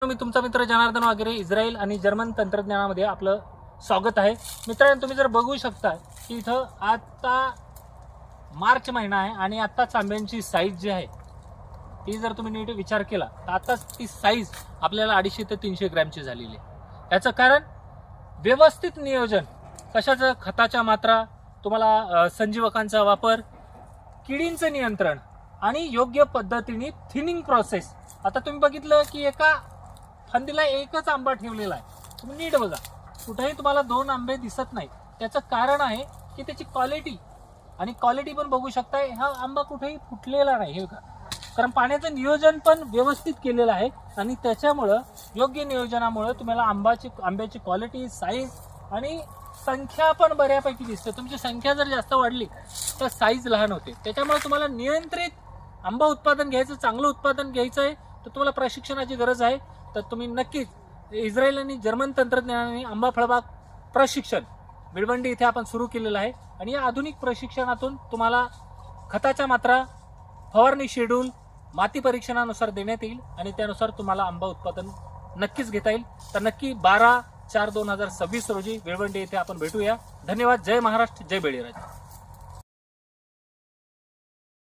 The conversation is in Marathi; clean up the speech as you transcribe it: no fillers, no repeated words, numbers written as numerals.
मी तुमचा मित्र जनार्दन वागेरे. इस्रायल आणि जर्मन तंत्रज्ञानामध्ये आपलं स्वागत आहे. मित्रांनो, तुम्ही जर बघू शकता की इथं आता मार्च महिना आहे आणि आत्ताच आंब्यांची साईज जी आहे ती जर तुम्ही नीट विचार केला तर आताच ती साईज आपल्याला 250 ते 300 ग्रॅमची झालेली आहे. याचं कारण व्यवस्थित नियोजन, कशाचं, खताच्या मात्रा, तुम्हाला संजीवकांचा वापर, किडींचं नियंत्रण आणि योग्य पद्धतीने थिनिंग प्रोसेस. आता तुम्ही बघितलं की एका फांदीला एकच आंबा ठेवलेला आहे. तुम्ही नीट बघा, कुठेही तुम्हाला 2 आंबे दिसत नाहीत. त्याचं कारण आहे की त्याची क्वालिटी, आणि क्वालिटी पण बघू शकताय, हा आंबा कुठेही फुटलेला नाही. हे बघा, कारण पाण्याचं नियोजन पण व्यवस्थित केलेलं आहे आणि त्याच्यामुळं योग्य नियोजनामुळे तुम्हाला आंब्याची क्वालिटी, साईज आणि संख्या पण बऱ्यापैकी दिसते. तुमची संख्या जर जास्त वाढली तर साईज लहान होते. त्याच्यामुळे तुम्हाला नियंत्रित आंबा उत्पादन घ्यायचं, चांगलं उत्पादन घ्यायचं आहे तर तुम्हाला प्रशिक्षणाची गरज आहे. तर तुम्ही नक्कीच इस्रायल आणि जर्मन तंत्रज्ञानाने आंबा फळबाग प्रशिक्षण भिलवंडी इथे आपण सुरू केलेलं आहे. आणि या आधुनिक प्रशिक्षणातून तुम्हाला खताच्या मात्रा, फवारणी शेड्यूल, माती परीक्षणानुसार देण्यात येईल आणि त्यानुसार तुम्हाला आंबा उत्पादन नक्कीच घेता येईल. तर नक्की 12/4/2026 रोजी भिलवंडी येथे आपण भेटूया. धन्यवाद. जय महाराष्ट्र, जय बळीराजा.